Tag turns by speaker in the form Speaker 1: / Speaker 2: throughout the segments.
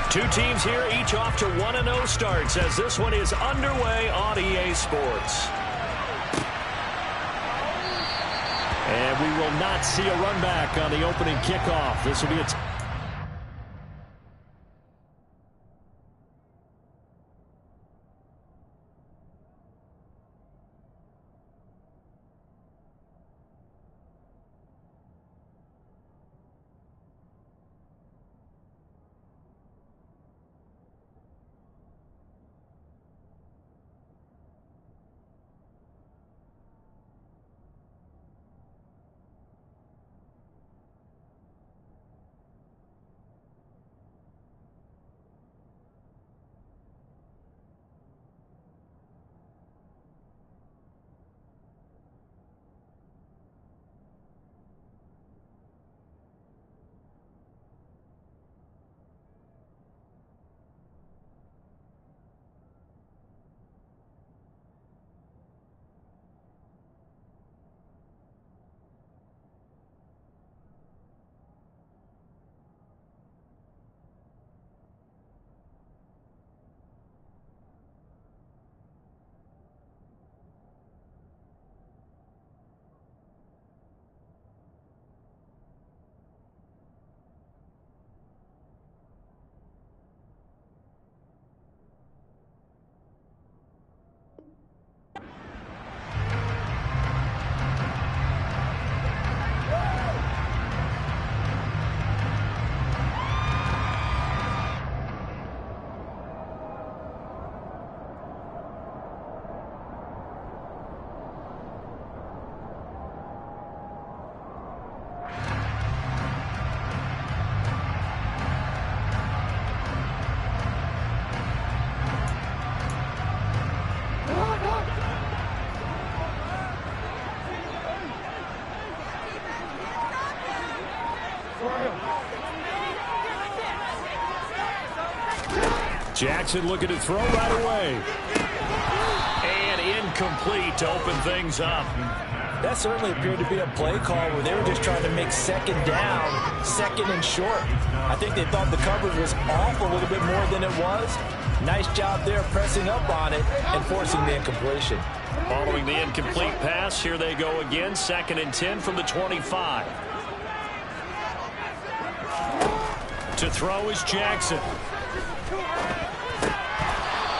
Speaker 1: Two teams here, each off to 1-0 starts as this one is underway on EA Sports. And we will not see a run back on the opening kickoff. This will be a Jackson looking to throw right away. And incomplete to open things up.
Speaker 2: That certainly appeared to be a play call where they were just trying to make second down, second and short. I think they thought the coverage was off a little bit more than it was. Nice job there pressing up on it and forcing the incompletion.
Speaker 1: Following the incomplete pass, here they go again. 2nd and 10 from the 25. To throw is Jackson.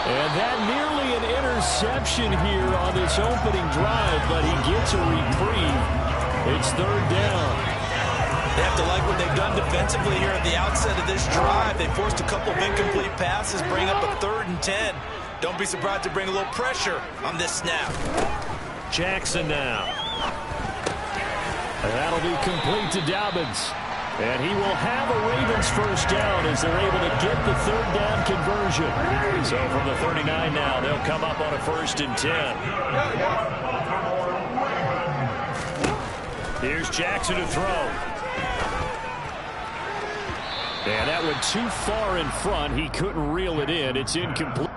Speaker 1: And that nearly an interception here on this opening drive, but he gets a reprieve. It's 3rd down.
Speaker 2: They have to like what they've done defensively here at the outset of this drive. They forced a couple of incomplete passes, bring up a 3rd and 10. Don't be surprised to bring a little pressure on this snap.
Speaker 1: Jackson now. And that'll be complete to Dobbins. And he will have a Ravens first down as they're able to get the 3rd down conversion. So from the 39 now, they'll come up on a 1st and 10. Here's Jackson to throw. And that went too far in front. He couldn't reel it in. It's incomplete.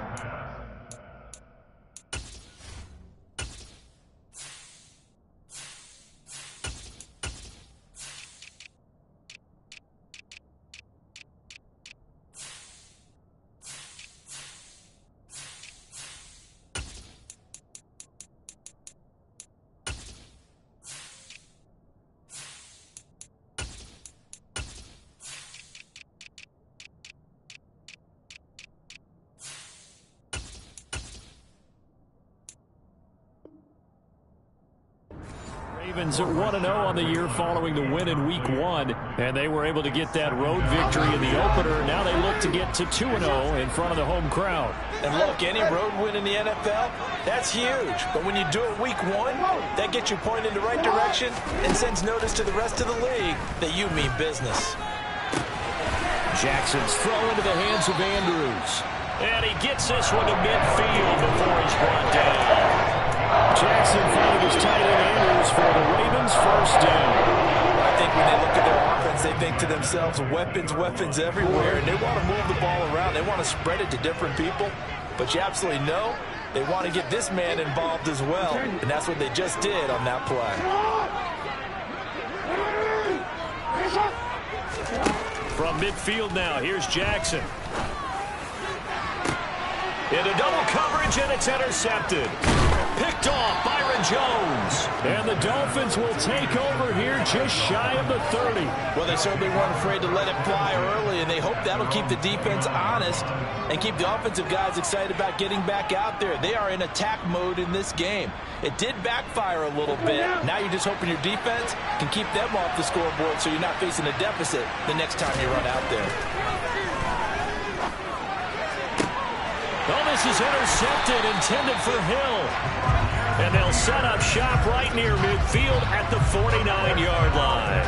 Speaker 1: Ravens at 1-0 on the year following the win in Week 1, and they were able to get that road victory in the opener. Now they look to get to 2-0 in front of the home crowd.
Speaker 2: And look, any road win in the NFL, that's huge. But when you do it Week 1, that gets you pointed in the right direction and sends notice to the rest of the league that you mean business.
Speaker 1: Jackson's throw into the hands of Andrews. And he gets this one to midfield before he's brought down. Jackson finding his tight end Andrews for the Ravens first down.
Speaker 2: I think when they look at their offense, they think to themselves, weapons, weapons everywhere, and they want to move the ball around. They want to spread it to different people. But you absolutely know they want to get this man involved as well, and that's what they just did on that play.
Speaker 1: From midfield now, here's Jackson. Into double coverage, and it's intercepted. Picked off Byron Jones. And the Dolphins will take over here just shy of the 30.
Speaker 2: Well, they certainly weren't afraid to let it fly early, and they hope that'll keep the defense honest and keep the offensive guys excited about getting back out there. They are in attack mode in this game. It did backfire a little bit. Now you're just hoping your defense can keep them off the scoreboard so you're not facing a deficit the next time you run out there.
Speaker 1: Oh, this is intercepted, intended for Hill. And they'll set up shop right near midfield at the 49-yard line.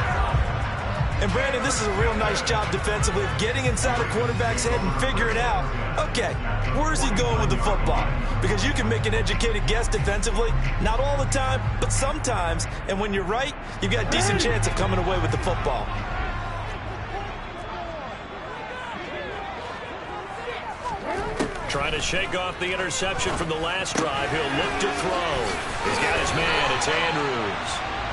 Speaker 2: And, Brandon, this is a real nice job defensively, getting inside a quarterback's head and figuring out, okay, where's he going with the football? Because you can make an educated guess defensively, not all the time, but sometimes. And when you're right, you've got a decent chance of coming away with the football.
Speaker 1: Trying to shake off the interception from the last drive. He'll look to throw. He's got his man. It's Andrews.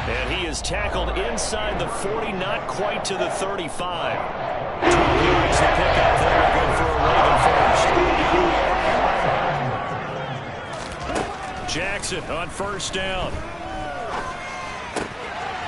Speaker 1: And he is tackled inside the 40, not quite to the 35. 12 yards to pick up there. Good for a Raven first. Jackson on first down.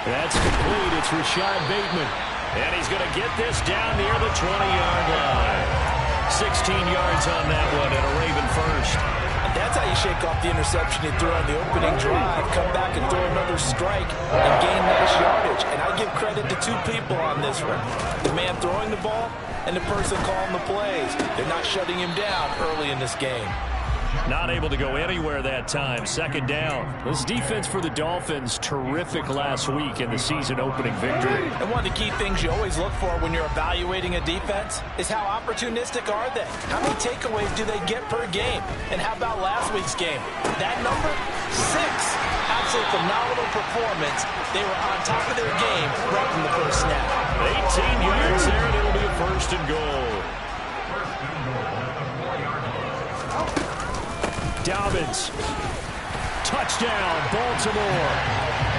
Speaker 1: That's complete. It's Rashad Bateman. And he's going to get this down near the 20-yard line. 16 yards on that one and a Raven first.
Speaker 2: And that's how you shake off the interception you threw on the opening drive, come back and throw another strike and gain nice yardage. And I give credit to two people on this one. The man throwing the ball and the person calling the plays. They're not shutting him down early in this game.
Speaker 1: Not able to go anywhere that time. Second down. This defense for the Dolphins, terrific last week in the season opening victory.
Speaker 2: And one of the key things you always look for when you're evaluating a defense is how opportunistic are they? How many takeaways do they get per game? And how about last week's game? That number? 6. Absolutely phenomenal performance. They were on top of their game right from the first snap.
Speaker 1: 18 yards there, and it'll be a first and goal. Dobbins. Touchdown, Baltimore.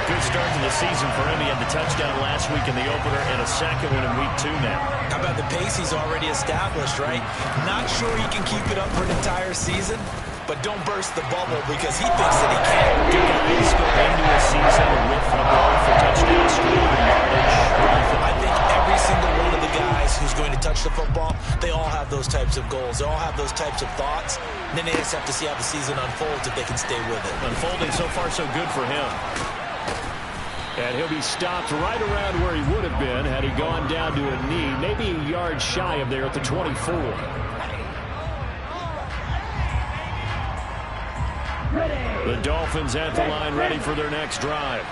Speaker 1: Good start to the season for him. He had the touchdown last week in the opener and a second one in week 2 now.
Speaker 2: How about the pace he's already established, right? Not sure he can keep it up for an entire season, but don't burst the bubble because he thinks that he can.
Speaker 1: Do guys go into a season with the ball for touchdown scoring yardage?
Speaker 2: I think every single one of the guys who's going to touch the football, they all have those types of goals. They all have those types of thoughts. And then they just have to see how the season unfolds if they can stay with it.
Speaker 1: Unfolding so far so good for him. And he'll be stopped right around where he would have been had he gone down to a knee, maybe a yard shy of there at the 24. The Dolphins at the line ready for their next drive.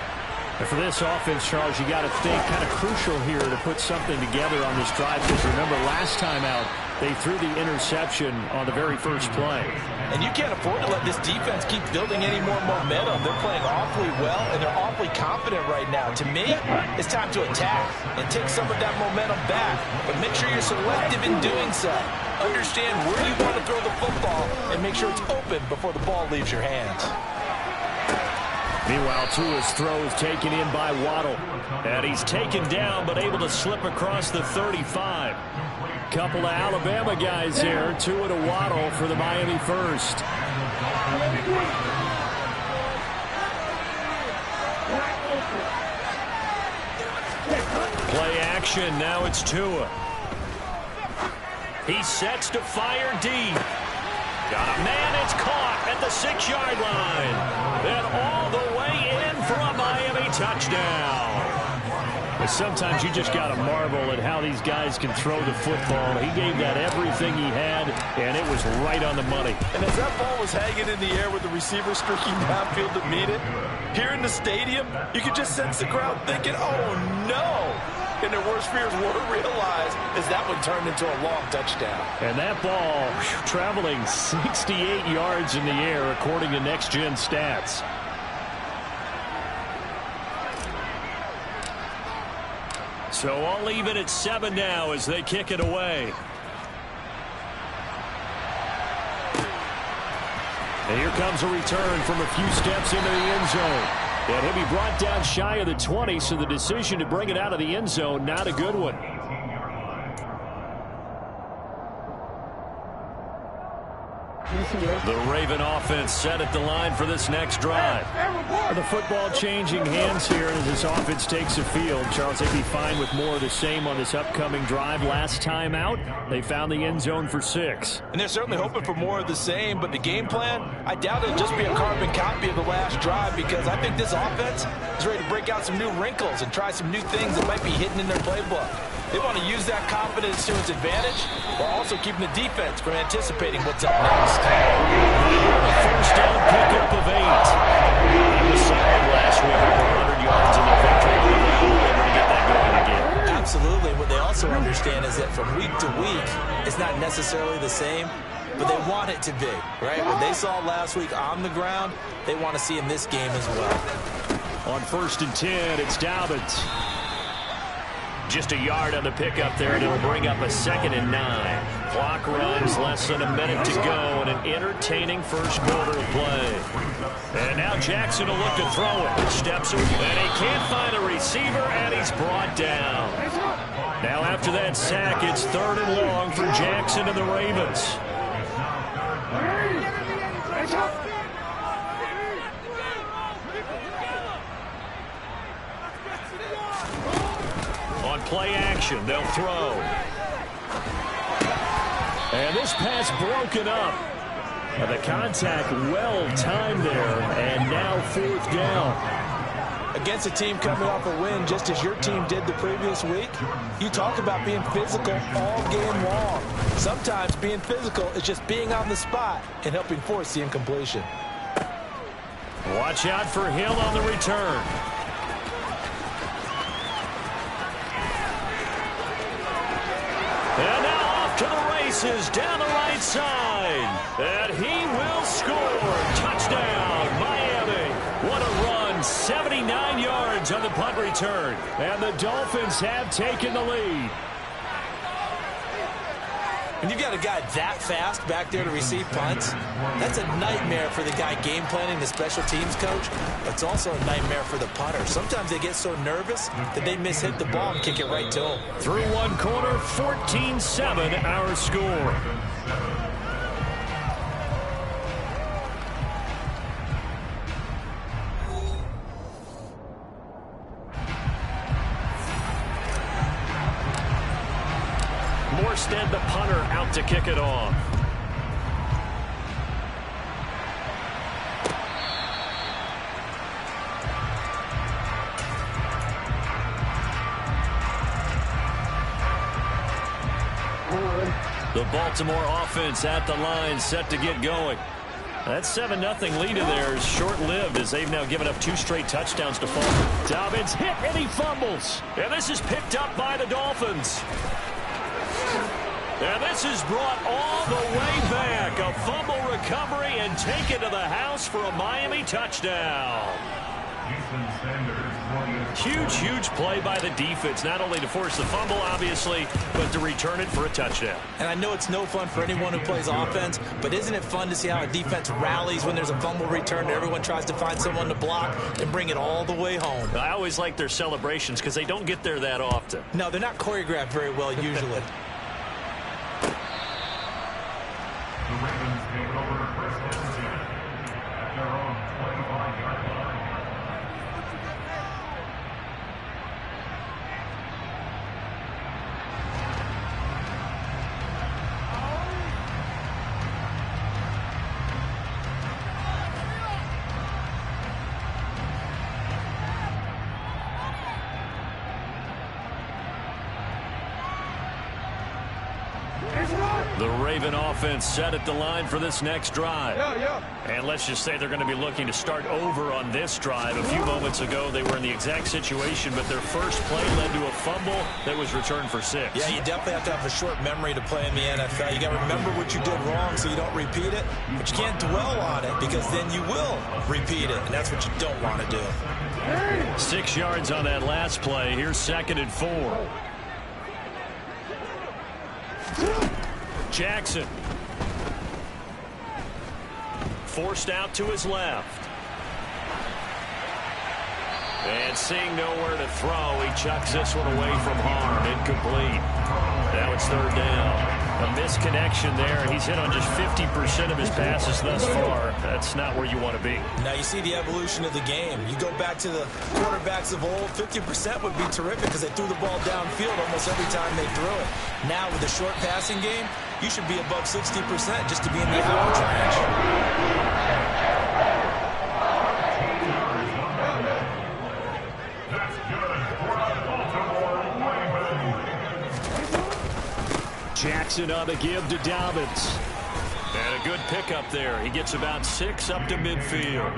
Speaker 1: And for this offense, Charles, you got to think kind of crucial here to put something together on this drive because remember last time out they threw the interception on the very first play.
Speaker 2: And you can't afford to let this defense keep building any more momentum. They're playing awfully well, and they're awfully confident right now. To me, it's time to attack and take some of that momentum back. But make sure you're selective in doing so. Understand where you want to throw the football and make sure it's open before the ball leaves your hands.
Speaker 1: Meanwhile, Tua's throw is taken in by Waddle. And he's taken down, but able to slip across the 35. Couple of Alabama guys there. Tua to Waddle for the Miami first. Play action. Now it's Tua. He sets to fire deep. Got a man. It's caught at the 6-yard line. And all the way in for a Miami touchdown. But sometimes you just got to marvel at how these guys can throw the football. He gave that everything he had, and it was right on the money.
Speaker 2: And as that ball was hanging in the air with the receiver streaking downfield to meet it, here in the stadium, you could just sense the crowd thinking, oh, no. And their worst fears were realized as that one turned into a long touchdown.
Speaker 1: And that ball traveling 68 yards in the air, according to Next Gen Stats. So I'll leave it at 7 now as they kick it away. And here comes a return from a few steps into the end zone. And he'll be brought down shy of the 20, so the decision to bring it out of the end zone, not a good one. The Raven offense set at the line for this next drive. The football changing hands here as this offense takes the field. Charles, they'd be fine with more of the same on this upcoming drive. Last time out, they found the end zone for 6.
Speaker 2: And they're certainly hoping for more of the same, but the game plan, I doubt it'll just be a carbon copy of the last drive, because I think this offense is ready to break out some new wrinkles and try some new things that might be hidden in their playbook. They want to use that confidence to its advantage while also keeping the defense from anticipating what's up next.
Speaker 1: First down pickup of 8. He was solid last week over 100 yards in the victory. They're going to get that going again.
Speaker 2: Absolutely. What they also understand is that from week to week, it's not necessarily the same, but they want it to be, right? What they saw last week on the ground, they want to see in this game as well.
Speaker 1: On 1st and 10, it's Dobbins. Just a yard on the pickup there, and it'll bring up a 2nd and 9. Clock runs, less than a minute to go, and an entertaining first quarter of play. And now Jackson will look to throw it. Steps away, and he can't find a receiver, and he's brought down. Now after that sack, it's 3rd and long for Jackson and the Ravens. On play action, they'll throw. And this pass broken up. And the contact well timed there, and now 4th down.
Speaker 2: Against a team coming off a win just as your team did the previous week, you talk about being physical all game long. Sometimes being physical is just being on the spot and helping force the incompletion.
Speaker 1: Watch out for Hill on the return. And now off to the races down the right side. And he will score. Touchdown, Miami. What a run. 79 yards on the punt return. And the Dolphins have taken the lead.
Speaker 2: When you've got a guy that fast back there to receive punts, that's a nightmare for the guy game planning, the special teams coach. It's also a nightmare for the punter. Sometimes they get so nervous that they mishit the ball and kick it right to him.
Speaker 1: Through one quarter, 14-7 our score. Morstead, the punter, out to kick it off. The Baltimore offense at the line, set to get going. That 7-0 lead of theirs is short-lived as they've now given up 2 straight touchdowns to fall. Dobbins hit and he fumbles. And this is picked up by the Dolphins. And this is brought all the way back. A fumble recovery and taken to the house for a Miami touchdown. Huge, huge play by the defense, not only to force the fumble, obviously, but to return it for a touchdown.
Speaker 2: And I know it's no fun for anyone who plays offense, but isn't it fun to see how a defense rallies when there's a fumble return and everyone tries to find someone to block and bring it all the way home?
Speaker 1: I always like their celebrations because they don't get there that often.
Speaker 2: No, they're not choreographed very well usually.
Speaker 3: The Ravens take it over first and 10 at their own 25-yard line.
Speaker 1: The Raven offense set at the line for this next drive. And let's just say they're going to be looking to start over on this drive. A few moments ago, they were in the exact situation, but their first play led to a fumble that was returned for 6.
Speaker 2: Yeah, you definitely have to have a short memory to play in the NFL. You got to remember what you did wrong so you don't repeat it, but you can't dwell on it because then you will repeat it, and that's what you don't want to do.
Speaker 1: 6 yards on that last play. Here's 2nd and 4. Jackson. Forced out to his left. And seeing nowhere to throw, he chucks this one away from harm. Incomplete. Now it's 3rd down. A misconnection there. He's hit on just 50% of his passes thus far. That's not where you want to be.
Speaker 2: Now you see the evolution of the game. You go back to the quarterbacks of old, 50% would be terrific because they threw the ball downfield almost every time they threw it. Now with the short passing game, you should be above 60% just to be in the average range.
Speaker 1: Jackson on the give to Dobbins. And a good pickup there. He gets about 6 up to midfield.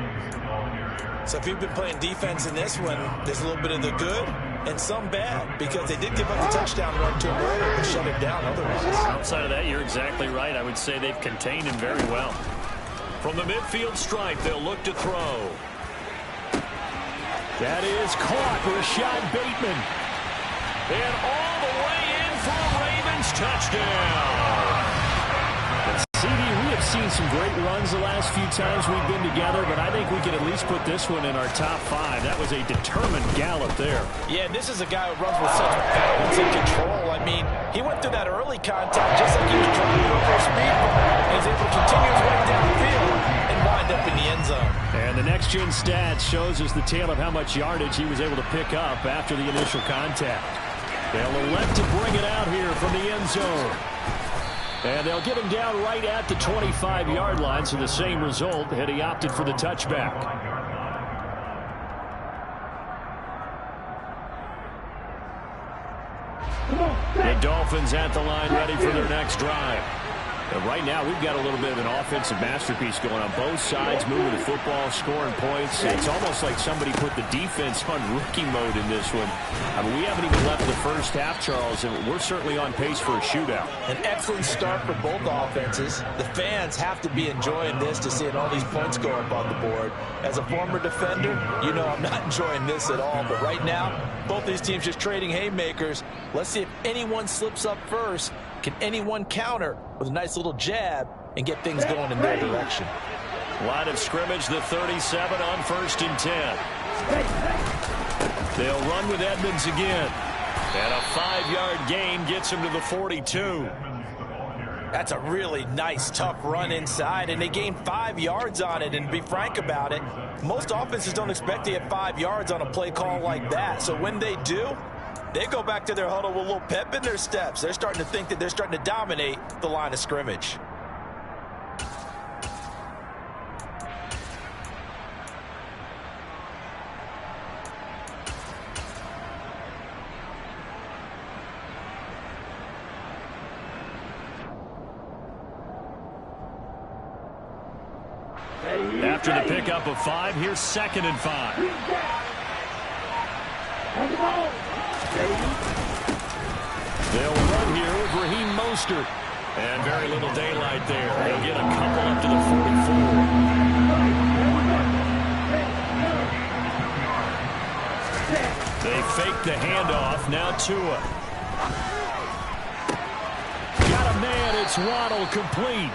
Speaker 2: So if you've been playing defense in this one, there's a little bit of the good and some bad because they did give up the touchdown run to him earlier and shut him down otherwise.
Speaker 1: Outside of that, you're exactly right. I would say they've contained him very well. From the midfield stripe, they'll look to throw. That is caught. Rashad Bateman. And all the way in for a Ravens touchdown. CD, we have seen some great runs the last few times we've been together, but I think we can at least put this one in our top 5. That was a determined gallop there.
Speaker 2: Yeah, this is a guy who runs with such balance and control. I mean, he went through that early contact just like he was driving over a speed bump, and he's able to continue his way downfield and wind up in the end zone.
Speaker 1: And the next-gen stats shows us the tale of how much yardage he was able to pick up after the initial contact. They'll elect to bring it out here from the end zone. And they'll get him down right at the 25-yard line, so the same result had he opted for the touchback. The Dolphins at the line ready for their next drive. And right now, we've got a little bit of an offensive masterpiece going on both sides, moving the football, scoring points. It's almost like somebody put the defense on rookie mode in this one. I mean, we haven't even left the first half, Charles, and we're certainly on pace for a shootout.
Speaker 2: An excellent start for both offenses. The fans have to be enjoying this to seeing all these points go up on the board. As a former defender, you know I'm not enjoying this at all. But right now, both these teams just trading haymakers. Let's see if anyone slips up first. Can anyone counter with a nice little jab and get things going in their direction?
Speaker 1: Line of scrimmage, the 37 on 1st and 10. They'll run with Edmonds again. And a 5-yard gain gets him to the 42.
Speaker 2: That's a really nice, tough run inside, and they gained 5 yards on it. And to be frank about it, most offenses don't expect to get 5 yards on a play call like that. So when they do, they go back to their huddle with a little pep in their steps. They're starting to think that they're starting to dominate the line of scrimmage.
Speaker 1: After the pickup of 5, here's 2nd and 5. They'll run here with Raheem Mostert. And very little daylight there. They'll get a couple up to the 44. They fake the handoff. Now Tua. Got a man. It's Waddle, complete.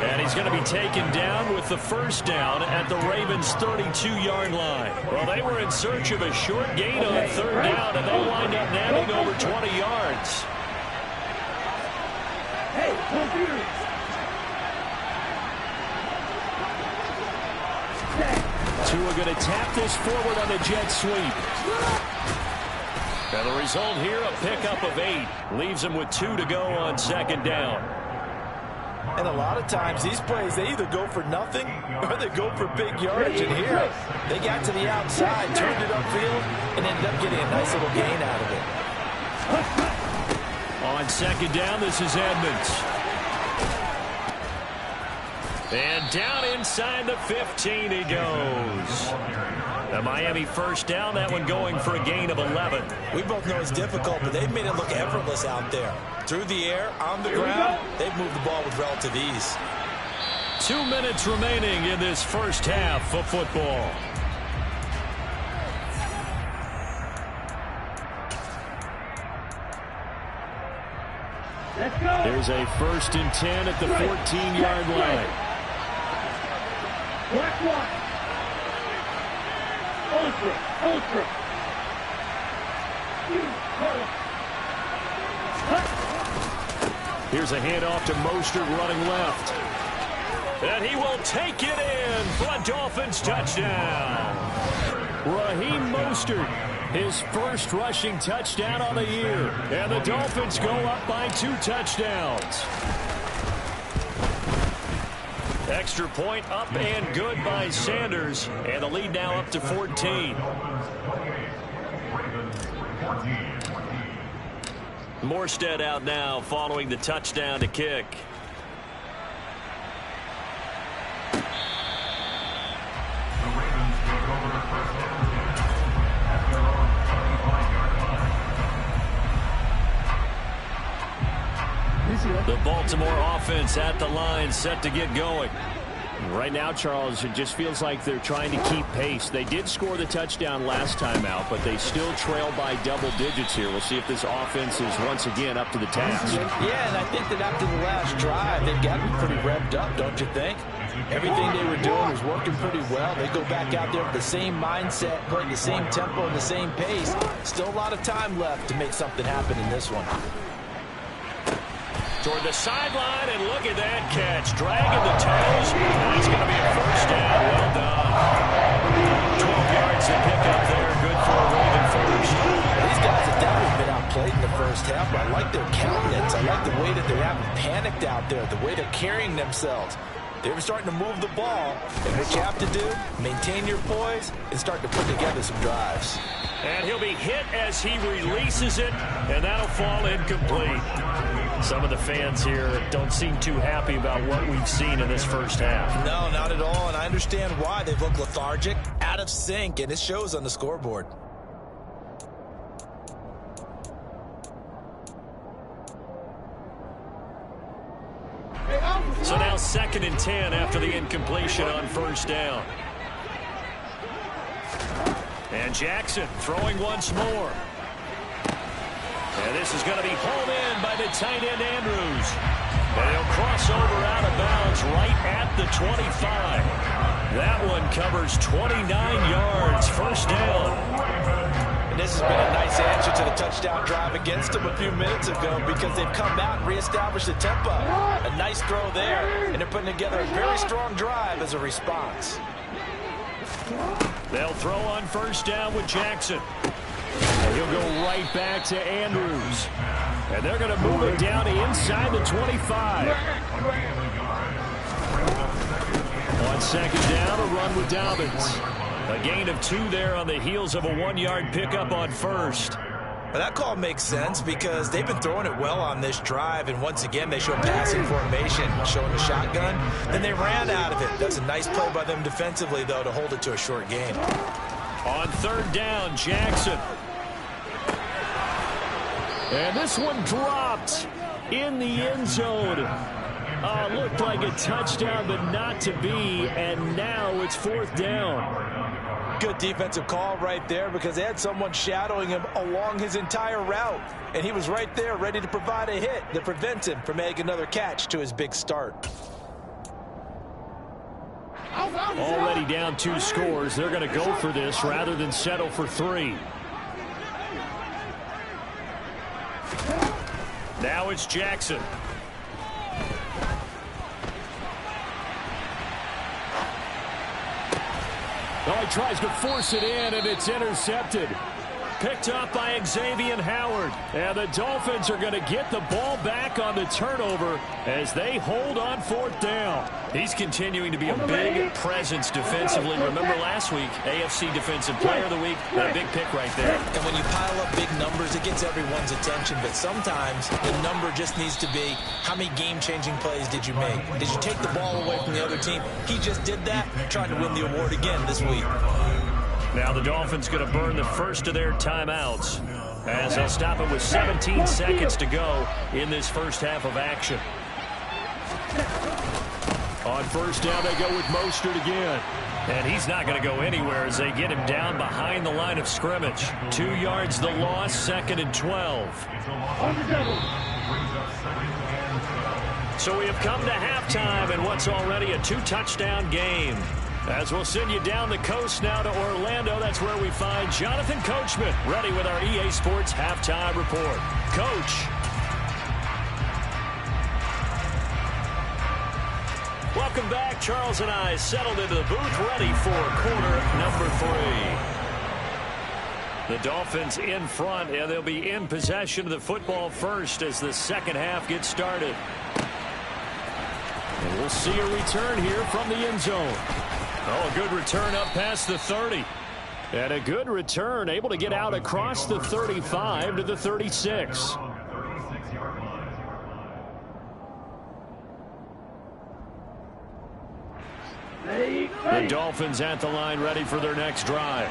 Speaker 1: And he's going to be taken down with the first down at the Ravens' 32-yard line. Well, they were in search of a short gain on 3rd down, and they wind up nabbing over 20 yards. Tua going to tap this forward on the jet sweep. And the result here, a pickup of 8. Leaves him with 2 to go on 2nd down.
Speaker 2: And a lot of times, these plays, they either go for nothing or they go for big yardage. And here, they got to the outside, turned it upfield, and ended up getting a nice little gain out of it.
Speaker 1: On 2nd down, this is Edmonds. And down inside the 15 he goes. The Miami first down, that one going for a gain of 11.
Speaker 2: We both know it's difficult, but they've made it look effortless out there. Through the air, on the ground, they've moved the ball with relative ease.
Speaker 1: 2 minutes remaining in this first half of football. There's a 1st and 10 at the 14-yard line.
Speaker 4: Ultra.
Speaker 1: Here's a handoff to Mostert running left. And he will take it in for a Dolphins touchdown. Raheem Mostert, his first rushing touchdown on the year. And the Dolphins go up by 2 touchdowns. Extra point up and good by Sanders. And the lead now up to 14. Morstead out now following the touchdown to kick. The Baltimore offense at the line, set to get going.
Speaker 5: Right now, Charles, it just feels like they're trying to keep pace. They did score the touchdown last time out, but they still trail by double digits here. We'll see if this offense is once again up to the task.
Speaker 2: Yeah, and I think that after the last drive, they've got to be pretty revved up, don't you think? Everything they were doing was working pretty well. They go back out there with the same mindset, playing the same tempo and the same pace. Still a lot of time left to make something happen in this one.
Speaker 1: Toward the sideline, and look at that catch. Dragging the toes, and it's going to be a first down. Well done. 12 yards to pick up there. Good for a Raven first.
Speaker 2: These guys have definitely been outplayed in the first half. I like their countenance. I like the way that they haven't panicked out there, the way they're carrying themselves. They were starting to move the ball, and what you have to do, maintain your poise and start to put together some drives.
Speaker 1: And he'll be hit as he releases it, and that'll fall incomplete. Some of the fans here don't seem too happy about what we've seen in this first half.
Speaker 2: No, not at all, and I understand why. They've looked lethargic, out of sync, and it shows on the scoreboard.
Speaker 1: So now 2nd and 10 after the incompletion on first down. And Jackson throwing once more. And this is going to be hauled in by the tight end Andrews. And he'll cross over out of bounds right at the 25. That one covers 29 yards. First down.
Speaker 2: And this has been a nice answer to the touchdown drive against them a few minutes ago because they've come out and reestablished the tempo. A nice throw there, and they're putting together a very strong drive as a response.
Speaker 1: They'll throw on first down with Jackson. And he'll go right back to Andrews. And they're going to move it down to inside the 25. On 2nd down, a run with Dobbins. A gain of 2 there on the heels of a 1-yard pickup on first.
Speaker 2: Well, that call makes sense because they've been throwing it well on this drive, and once again they show passing formation, showing the shotgun. Then they ran out of it. That's a nice play by them defensively, though, to hold it to a short gain.
Speaker 1: On 3rd down, Jackson. And this one dropped in the end zone. Looked like a touchdown, but not to be, and now it's 4th down.
Speaker 2: Good defensive call right there because they had someone shadowing him along his entire route, and he was right there ready to provide a hit that prevents him from making another catch to his big start.
Speaker 1: Already down 2 scores. They're going to go for this rather than settle for 3. Now it's Jackson. Oh, he tries to force it in, and it's intercepted. Picked up by Xavier Howard. And the Dolphins are going to get the ball back on the turnover as they hold on 4th down. He's continuing to be a big presence defensively. Remember last week, AFC Defensive Player of the Week, and a big pick right there.
Speaker 2: And when you pile up big numbers, it gets everyone's attention. But sometimes the number just needs to be, how many game-changing plays did you make? Did you take the ball away from the other team? He just did that, trying to win the award again this week.
Speaker 1: Now the Dolphins going to burn the first of their timeouts as they'll stop it with 17 seconds to go in this first half of action. On first down, they go with Mostert again. And he's not going to go anywhere as they get him down behind the line of scrimmage. 2 yards the loss, 2nd and 12. So we have come to halftime in what's already a 2-touchdown game. As we'll send you down the coast now to Orlando, that's where we find Jonathan Coachman ready with our EA Sports Halftime Report. Coach. Welcome back. Charles and I settled into the booth, ready for quarter number 3. The Dolphins in front, and they'll be in possession of the football first as the second half gets started. And we'll see a return here from the end zone. Oh, a good return up past the 30. And a good return, able to get out across the 35 to the 36. The Dolphins at the line, ready for their next drive.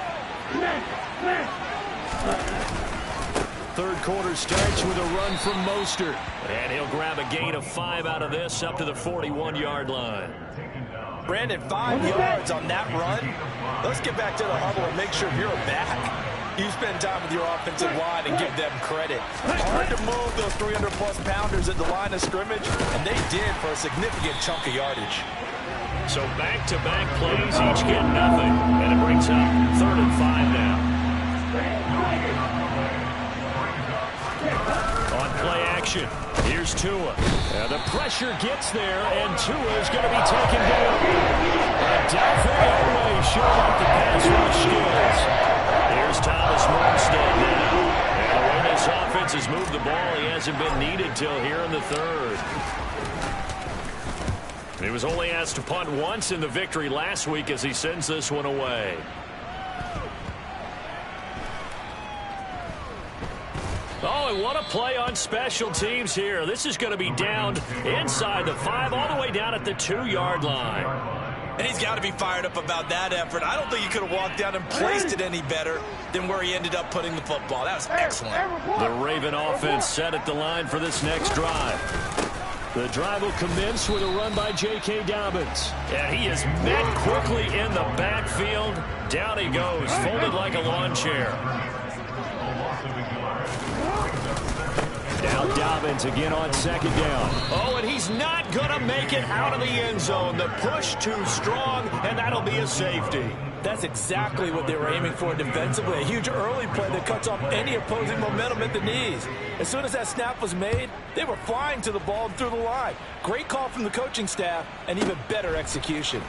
Speaker 1: Third quarter starts with a run from Mostert. And he'll grab a gain of 5 out of this up to the 41-yard line.
Speaker 2: Brandon, 5 yards on that run. Let's get back to the huddle and make sure you're back. You spend time with your offensive line and give them credit. Hard to move those 300-plus pounders at the line of scrimmage, and they did for a significant chunk of yardage.
Speaker 1: So back-to-back plays, each get nothing. And it brings up 3rd and 5 now. On play action, here's Tua. And the pressure gets there, and Tua is going to be taken down. Adolfo Elway showing up the pass rush skills. Here's Thomas Morstead now. And the way this offense has moved the ball, he hasn't been needed till here in the 3rd. He was only asked to punt once in the victory last week as he sends this one away. Oh, and what a play on special teams here. This is going to be down inside the 5, all the way down at the 2-yard line.
Speaker 2: And he's got to be fired up about that effort. I don't think he could have walked down and placed it any better than where he ended up putting the football. That was excellent.
Speaker 1: The Raven offense set at the line for this next drive. The drive will commence with a run by J.K. Dobbins. And he is met quickly in the backfield. Down he goes, folded like a lawn chair. Now Dobbins again on 2nd down. Oh, and he's not going to make it out of the end zone. The push too strong, and that'll be a safety.
Speaker 2: That's exactly what they were aiming for defensively. A huge early play that cuts off any opposing momentum at the knees. As soon as that snap was made, they were flying to the ball and through the line. Great call from the coaching staff and even better execution.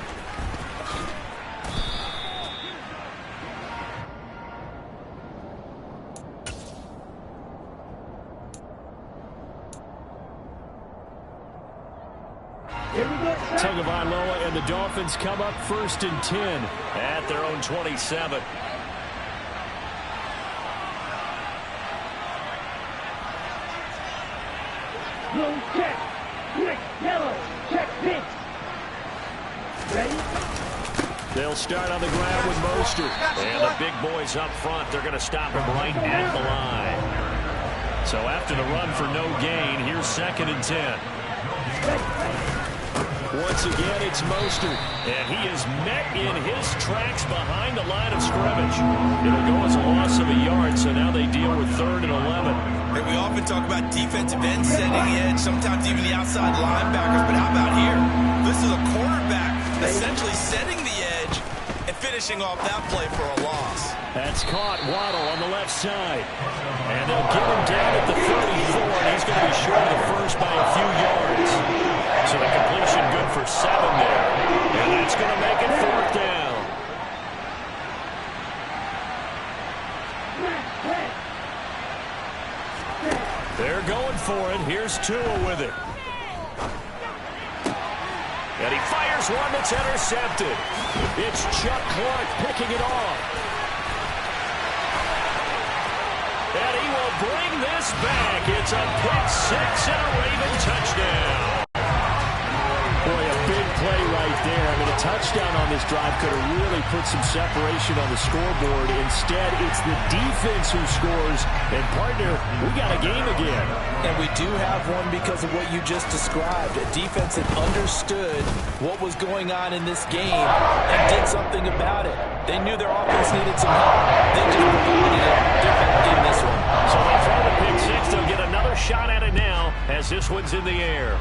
Speaker 1: Tagovailoa and the Dolphins come up 1st and 10 at their own 27.
Speaker 4: Blue check. Quick, yellow. Check pitch. Ready?
Speaker 1: They'll start on the ground with Mostert. And the big boys up front, they're going to stop him right at the line. So after the run for no gain, here's 2nd and 10. Once again, it's Mostert, and he is met in his tracks behind the line of scrimmage. It'll go as a loss of a yard, so now they deal with 3rd and 11.
Speaker 2: And we often talk about defensive ends setting the edge, sometimes even the outside linebackers, but how about here? This is a quarterback essentially setting the edge and finishing off that play for a loss.
Speaker 1: That's caught. Waddle on the left side. And they'll get him down at the 34, and he's going to be short of the first by a few yards. So the completion good for 7 there. And that's going to make it 4th down. They're going for it. Here's Tua with it. And he fires one that's intercepted. It's Chuck Clark picking it off. And he will bring this back. It's a pick 6 and a Raven touchdown. Boy, a big play right there. I mean, a touchdown on this drive could have really put some separation on the scoreboard. Instead, it's the defense who scores. And, partner, we got a game again.
Speaker 2: And we do have one because of what you just described. A defense that understood what was going on in this game and did something about it. They knew their offense needed some help. They just provided it in this one.
Speaker 1: So they throw the pick 6. They'll get another shot at it now as this one's in the air.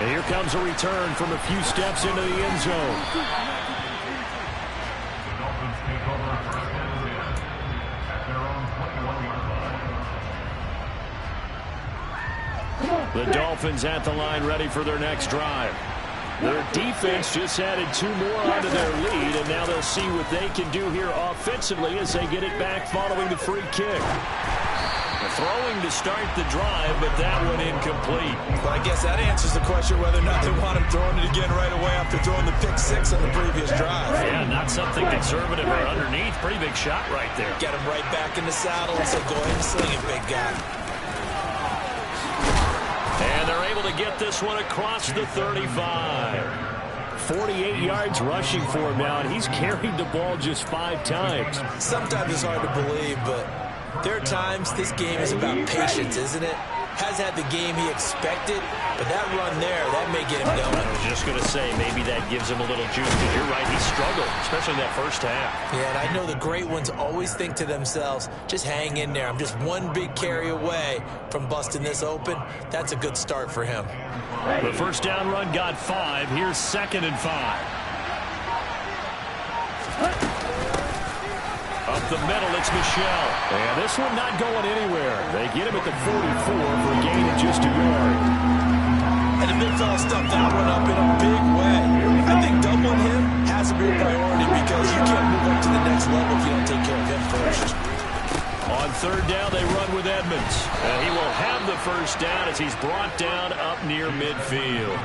Speaker 1: And here comes a return from a few steps into the end zone.
Speaker 3: The Dolphins take over 1st and 10 at their own 21-yard line.
Speaker 5: The Dolphins at the line ready for their next drive. Their defense just added 2 more onto their lead, and now they'll see what they can do here offensively as they get it back following the free kick. Throwing to start the drive, but that one incomplete.
Speaker 2: Well, I guess that answers the question whether or not they want him throwing it again right away after throwing the pick 6 on the previous drive.
Speaker 1: Yeah, not something conservative or underneath. Pretty big shot right there.
Speaker 2: Get him right back in the saddle and say, go ahead and sling it, big guy.
Speaker 1: And they're able to get this one across the 35.
Speaker 5: 48 yards rushing for him now, and he's carried the ball just 5 times.
Speaker 2: Sometimes it's hard to believe, but there are times this game is about patience, isn't it? Has had the game he expected, but that run there, that may get him going.
Speaker 1: I was just going to say, maybe that gives him a little juice, because you're right, he struggled, especially in that first half. Yeah, and I know the great ones always think to themselves, just hang in there. I'm just one big carry away from busting this open. That's a good start for him.
Speaker 5: The first down run got 5. Here's 2nd and 5. Up the middle, it's Michel. And this one not going anywhere. They get him at the 44 for a gain of just 1 yard.
Speaker 2: And the big fella stuffed that one up in a big way. I think doubling him has to be a priority because you can't move up to the next level if you don't take care of him first.
Speaker 5: On 3rd down, they run with Edmonds. And he will have the first down as he's brought down up near midfield.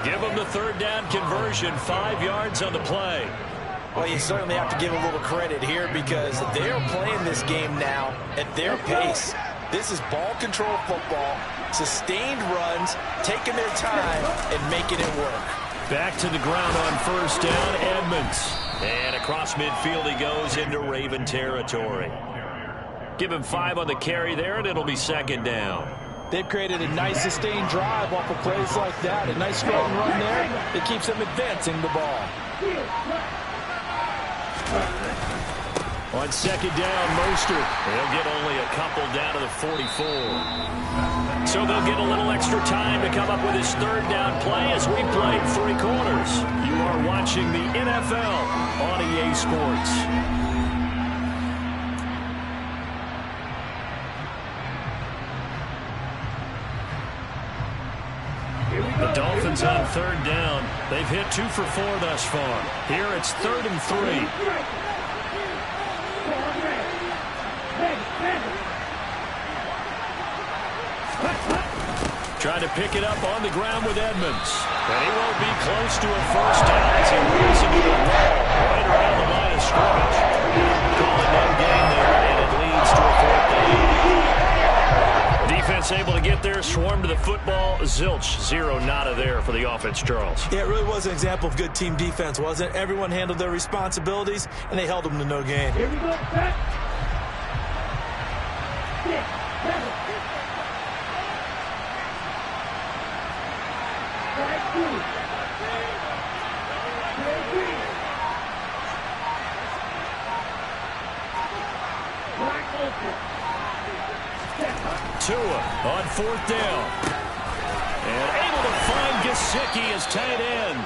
Speaker 5: Give him the 3rd down conversion, 5 yards on the play.
Speaker 2: Well, you certainly have to give a little credit here because they are playing this game now at their pace. This is ball control football, sustained runs, taking their time, and making it work.
Speaker 5: Back to the ground on 1st down, Edmonds. And across midfield he goes into Raven territory. Give him 5 on the carry there, and it'll be 2nd down.
Speaker 2: They've created a nice sustained drive off of plays like that. A nice strong run there that keeps them advancing the ball.
Speaker 5: On 2nd down, Mostert. They'll get only a couple down to the 44. So they'll get a little extra time to come up with his 3rd down play as we play 3 quarters. You are watching the NFL on EA Sports. The Dolphins on 3rd down. They've hit 2 for 4 thus far. Here it's 3rd and 3. Trying to pick it up on the ground with Edmonds. And he won't be close to a first down as he rolls into the wall right around the line of scrimmage. Calling no gain there, and it leads to a 4th down. Defense able to get there, swarm to the football. Zilch, 0 nada there for the offense, Charles.
Speaker 2: Yeah, it really was an example of good team defense, wasn't it? Everyone handled their responsibilities, and they held them to no gain.
Speaker 4: Here we go, set. 6, 7. Right, 2. Right, open.
Speaker 5: Tua on 4th down. And able to find Gesicki as tight end.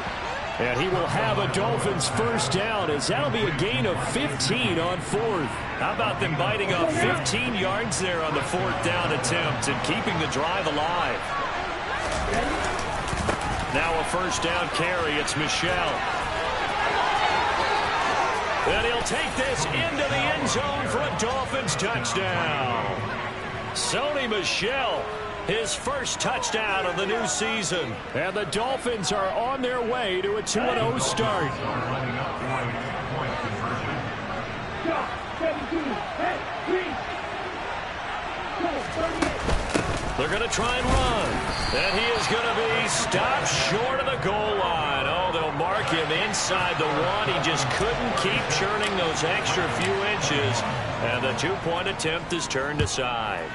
Speaker 5: And he will have a Dolphins first down as that'll be a gain of 15 on 4th. How about them biting off 15 yards there on the 4th down attempt and keeping the drive alive. Now a first down carry. It's Michel. And he'll take this into the end zone for a Dolphins touchdown. Sony Michel, his first touchdown of the new season. And the Dolphins are on their way to a 2-0 start. They're going to try and run. And he is going to be stopped short of the goal line. Oh, they'll mark him inside the 1. He just couldn't keep churning those extra few inches. And the 2-point attempt is turned aside.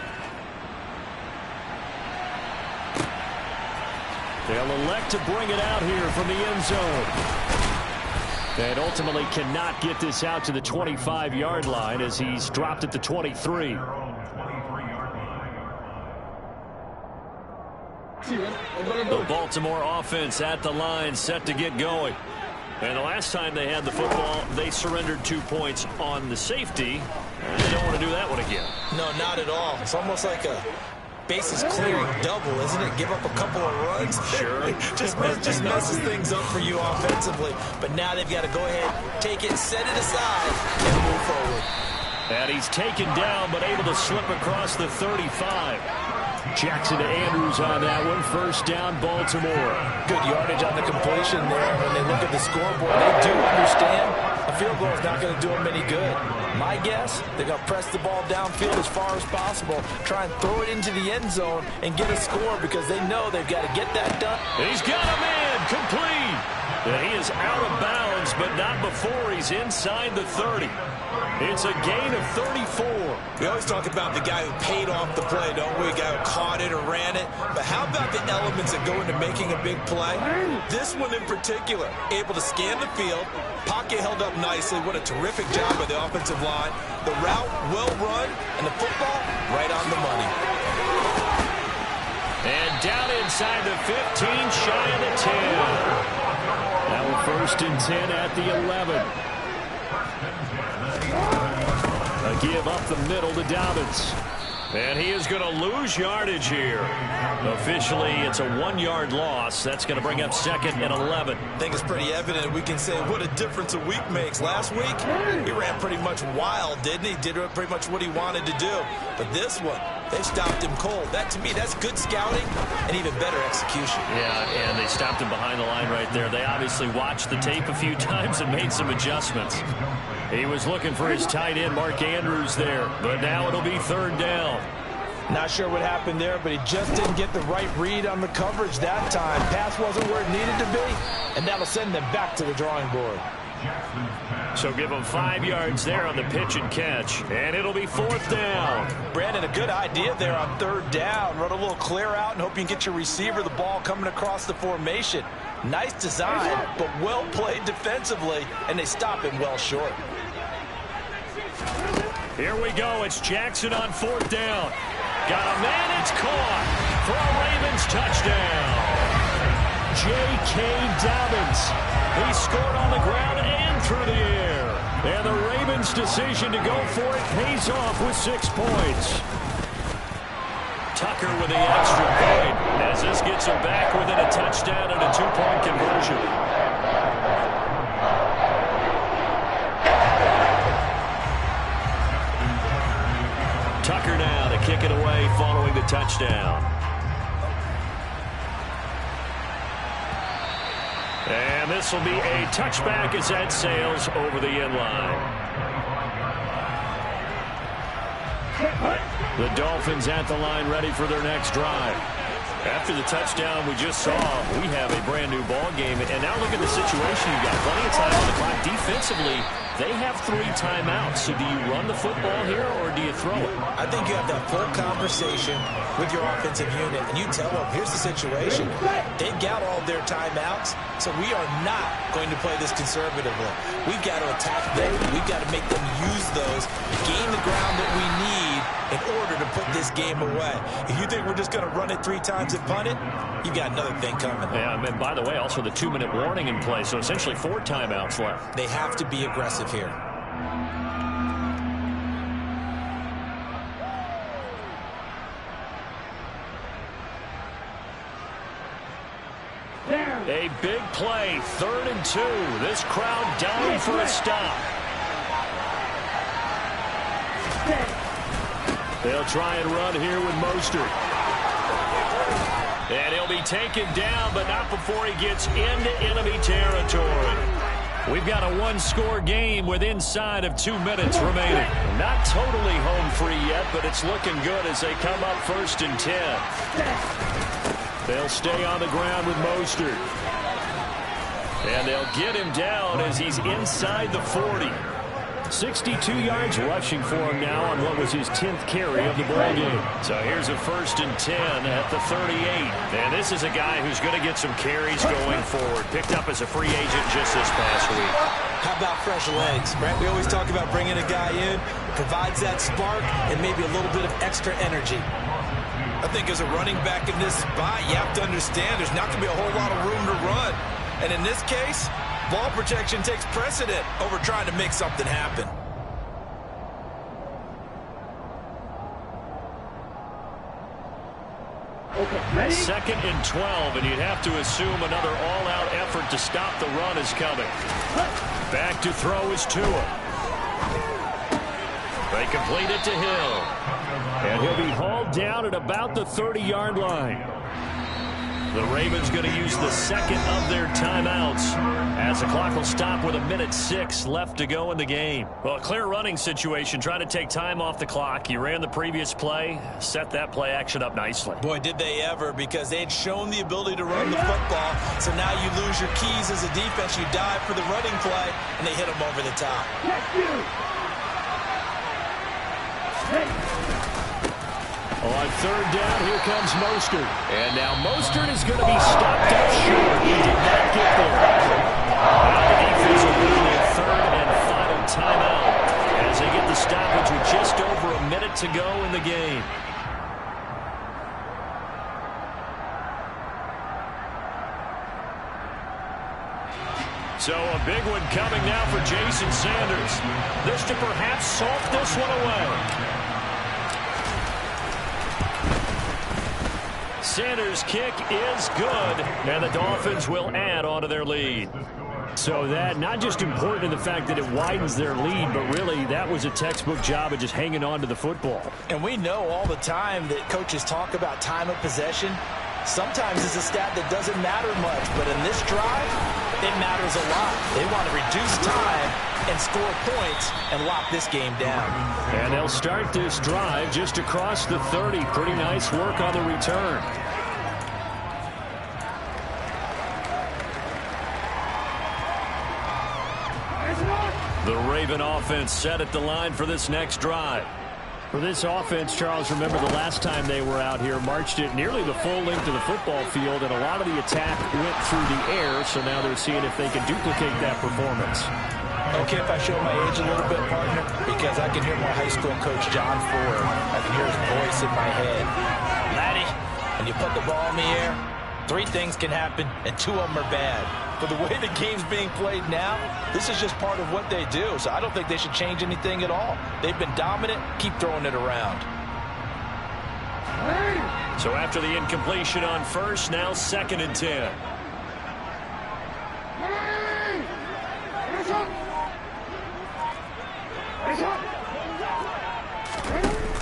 Speaker 5: They'll elect to bring it out here from the end zone. And ultimately cannot get this out to the 25-yard line as he's dropped at the 23. The Baltimore offense at the line, set to get going. And the last time they had the football, they surrendered 2 points on the safety. And they don't want to do that one again.
Speaker 2: No, not at all. It's almost like a bases clearing double, isn't it? Give up a couple of runs.
Speaker 1: Sure.
Speaker 2: just messes things up for you offensively. But now they've got to go ahead, take it, set it aside, and move forward.
Speaker 5: And he's taken down, but able to slip across the 35. Jackson to Andrews on that one. First down, Baltimore.
Speaker 2: Good yardage on the completion there. When they look at the scoreboard, they do understand a field goal is not going to do them any good. My guess, they're going to press the ball downfield as far as possible, try and throw it into the end zone and get a score because they know they've got to get that done.
Speaker 5: He's got a man complete. And he is out of bounds, but not before he's inside the 30. It's a gain of 34.
Speaker 2: We always talk about the guy who paid off the play, don't we? A guy who caught it or ran it. But how about the elements that go into making a big play? This one in particular, able to scan the field, pocket held up nicely. What a terrific job by the offensive line. The route well run, and the football right on the money.
Speaker 5: And down inside the 15, shy of the 10. Now we're first and 10 at the 11. A give up the middle to Dobbins. And he is going to lose yardage here. Officially, it's a 1-yard loss. That's going to bring up second and 11.
Speaker 2: I think it's pretty evident. We can say what a difference a week makes. Last week, he ran pretty much wild, didn't he? Did pretty much what he wanted to do. But this one, they stopped him cold. That, to me, that's good scouting and even better execution.
Speaker 5: Yeah, and they stopped him behind the line right there. They obviously watched the tape a few times and made some adjustments. He was looking for his tight end, Mark Andrews, there. But now it'll be third down.
Speaker 2: Not sure what happened there, but he just didn't get the right read on the coverage that time. Pass wasn't where it needed to be, and that'll send them back to the drawing board.
Speaker 5: So give him 5 yards there on the pitch and catch, and it'll be fourth down.
Speaker 2: Brandon, a good idea there on third down. Run a little clear out and hope you can get your receiver the ball coming across the formation. Nice design, but well played defensively, and they stop him well short.
Speaker 5: Here we go. It's Jackson on fourth down. Got a man. It's caught for a Ravens touchdown. J.K. Dobbins. He scored on the ground and through the air. And the Ravens' decision to go for it pays off with 6 points. Tucker with the extra point as this gets him back within a touchdown and a 2-point conversion. Tucker now to kick it away following the touchdown. And this will be a touchback as that sails over the end line. The Dolphins at the line ready for their next drive. After the touchdown we just saw, we have a brand new ball game. And now look at the situation. You've got plenty of time on the clock. Defensively, they have 3 timeouts. So do you run the football here or do you throw it?
Speaker 2: I think you have that full conversation with your offensive unit, and you tell them, here's the situation. They've got all their timeouts, so we are not going to play this conservatively. We've got to attack them. We've got to make them use those, gain the ground that we need in order to put this game away. If you think we're just going to run it 3 times and punt it, you've got another thing coming.
Speaker 5: Yeah, and by the way, also the 2-minute warning in play, so essentially 4 timeouts left.
Speaker 2: They have to be aggressive here.
Speaker 5: A big play, 3rd and 2. This crowd down for a stop. They'll try and run here with Mostert. And he'll be taken down, but not before he gets into enemy territory. We've got a 1-score game with inside of 2 minutes remaining. Not totally home free yet, but it's looking good as they come up 1st and 10. They'll stay on the ground with Mostert. And they'll get him down as he's inside the 40. 62 yards rushing for him now on what was his 10th carry of the ball game. So here's a 1st and 10 at the 38. And this is a guy who's going to get some carries going forward. Picked up as a free agent just this past week.
Speaker 2: How about fresh legs, right? We always talk about bringing a guy in, provides that spark and maybe a little bit of extra energy. I think as a running back in this spot, you have to understand there's not going to be a whole lot of room to run. And in this case, ball protection takes precedent over trying to make something happen.
Speaker 1: 2nd and 12, and you'd have to assume another all-out effort to stop the run is coming. Back to throw is Tua. They complete it to Hill. And he'll be hauled down at about the 30-yard line. The Ravens going to use the second of their timeouts as the clock will stop with 1:06 left to go in the game. Well, a clear running situation. Trying to take time off the clock. You ran the previous play, set that play action up nicely.
Speaker 2: Boy, did they ever, because they'd shown the ability to run the football. So now you lose your keys as a defense. You dive for the running play, and they hit them over the top.
Speaker 5: On 3rd down, here comes Mostert. And now Mostert is going to be stopped up short. He did not get there. Now the defense will move their 3rd and final timeout as they get the stoppage with just over a minute to go in the game. So a big one coming now for Jason Sanders. This to perhaps salt this one away. Sanders' kick is good, and the Dolphins will add on to their lead. So that not just important in the fact that it widens their lead, but really that was a textbook job of just hanging on to the football.
Speaker 2: And we know all the time that coaches talk about time of possession. Sometimes it's a stat that doesn't matter much, but in this drive, it matters a lot. They want to reduce time and score points and lock this game down.
Speaker 5: And they'll start this drive just across the 30. Pretty nice work on the return. The Raven offense set at the line for this next drive. For this offense, Charles, remember the last time they were out here, marched it nearly the full length of the football field, and a lot of the attack went through the air, so now they're seeing if they can duplicate that performance.
Speaker 2: Okay, if I show my age a little bit, partner, because I can hear my high school coach, John Ford. I can hear his voice in my head. Laddie, when you put the ball in the air, 3 things can happen, and 2 of them are bad. But the way the game's being played now, this is just part of what they do. So I don't think they should change anything at all. They've been dominant. Keep throwing it around.
Speaker 1: So after the incompletion on 1st, now 2nd and 10.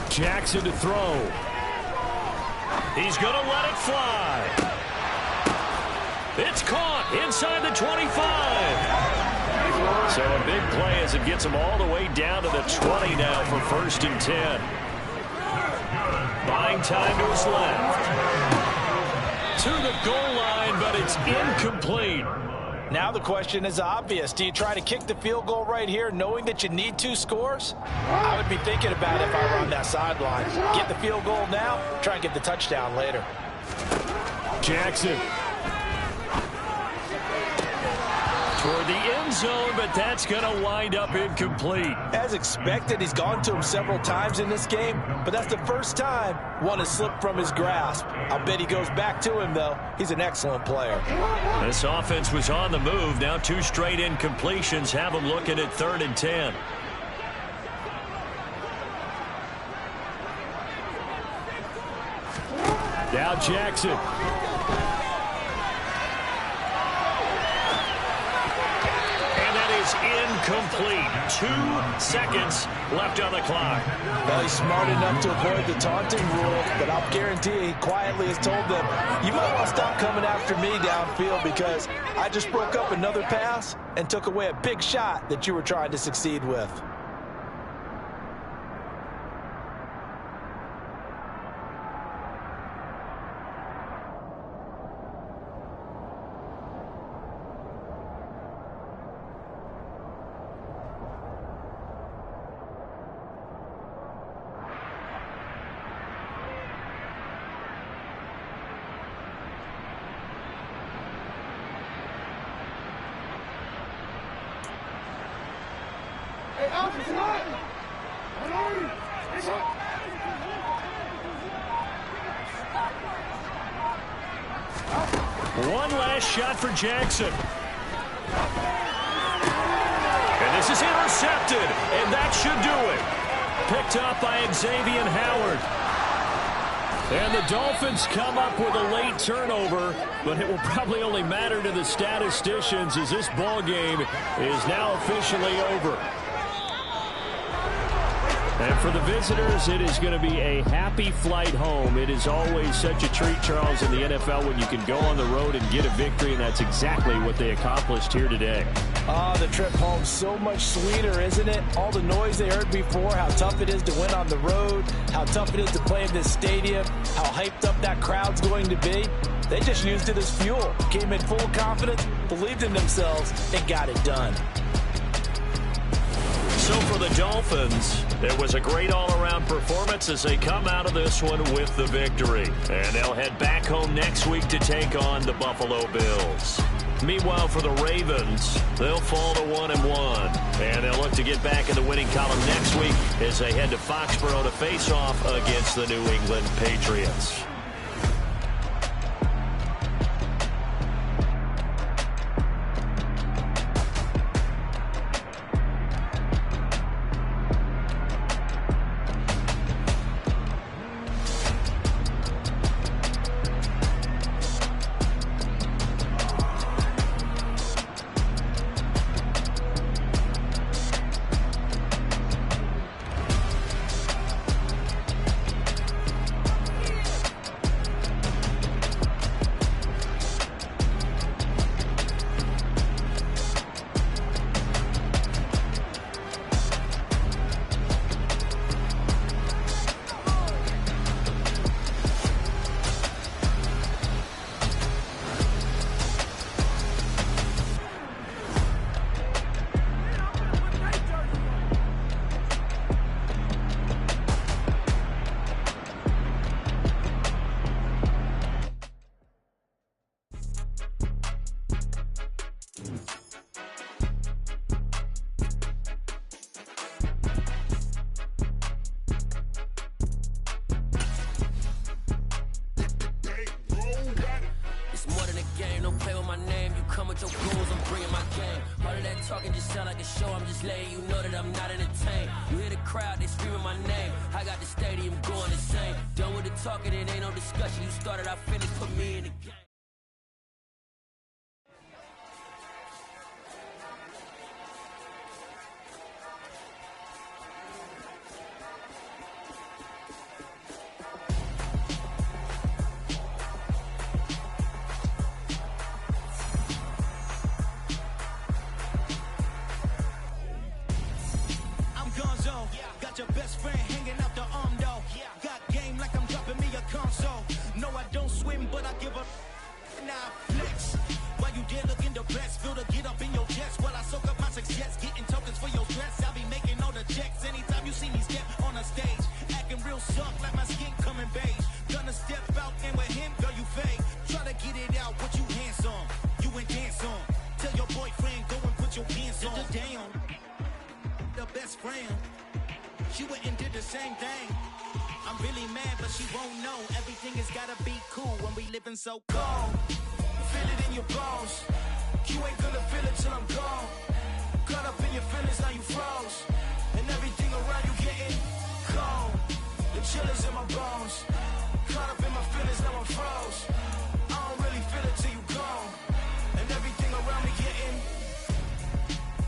Speaker 5: Jackson to throw.
Speaker 1: He's going to let it fly. It's caught inside the 25. So a big play as it gets him all the way down to the 20 now for 1st and 10. Buying time to his left. To the goal line, but it's incomplete.
Speaker 2: Now the question is obvious. Do you try to kick the field goal right here knowing that you need 2 scores? I would be thinking about it if I were on that sideline. Get the field goal now, try and get the touchdown later.
Speaker 5: Jackson.
Speaker 1: Toward the end zone, but that's going to wind up incomplete.
Speaker 2: As expected, he's gone to him several times in this game, but that's the first time one has slipped from his grasp. I'll bet he goes back to him, though. He's an excellent player.
Speaker 1: This offense was on the move. Now 2 straight incompletions have them looking at 3rd and 10.
Speaker 5: Now Jackson.
Speaker 1: Incomplete. 2 seconds left on the clock.
Speaker 2: Well, he's smart enough to avoid the taunting rule, but I'll guarantee he quietly has told them, you might want to stop coming after me downfield because I just broke up another pass and took away a big shot that you were trying to succeed with.
Speaker 1: One last shot for Jackson. And this is intercepted, and that should do it. Picked up by Xavier Howard.
Speaker 5: And the Dolphins come up with a late turnover, but it will probably only matter to the statisticians as this ball game is now officially over. And for the visitors, it is going to be a happy flight home. It is always such a treat, Charles, in the NFL when you can go on the road and get a victory, and that's exactly what they accomplished here today.
Speaker 2: The trip home so much sweeter, isn't it? All the noise they heard before, how tough it is to win on the road, how tough it is to play in this stadium, how hyped up that crowd's going to be. They just used it as fuel, came in full confidence, believed in themselves, and got it done.
Speaker 1: So for the Dolphins, it was a great all-around performance as they come out of this one with the victory. And they'll head back home next week to take on the Buffalo Bills. Meanwhile, for the Ravens, they'll fall to 1-1. And they'll look to get back in the winning column next week as they head to Foxborough to face off against the New England Patriots.
Speaker 6: Talking just sound like a show. I'm just letting you know that I'm not entertained. You hear the crowd, they screaming my name. I got the stadium going insane. Done with the talking, it ain't no discussion. You started, I finished, put me in the game.
Speaker 7: Got your best friend hanging out the arm though. Got game like I'm dropping me a console. No, I don't swim, but I give up. Now flex. While you there looking the best, feel the get up in your chest. While I soak up my success, getting tokens for your stress. I'll be making all the checks anytime you see me step on a stage. Acting real suck like my skin coming beige. Gonna step out and with him, girl, you fake. Try to get it out, what you handsome. You ain't dance on. Tell your boyfriend, go and put your pants on. Down. The best friend. She went and did the same thing. I'm really mad, but she won't know. Everything has gotta be cool when we living so cold. Feel it in your bones. You ain't gonna feel it till I'm gone. Caught up in your feelings, now you froze. And everything around you getting cold. The chill is in my bones. Caught up in my feelings, now I'm froze. I don't really feel it till you gone. And everything around me getting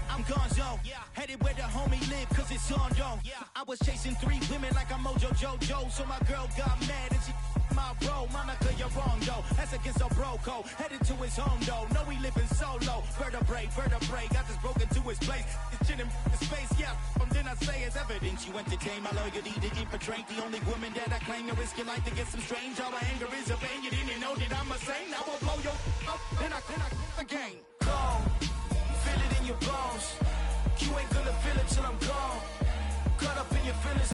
Speaker 7: I'm gonzo, headed where the homie live, cause it's on, yo. I was chasing 3 women like I'm Mojo Jojo, so my girl got mad and she my bro. Monica, you're wrong, though. That's against a bro code. Headed to his home, though. No, he living solo. Vertebrae, got this broken to his place. It's chin in his face, yeah. From then I say it's evidence. You entertain my loyalty to infiltrate. The only woman that I claim to risk your life to get some strange. All my anger is a pain. You didn't know that I'm a saint. Now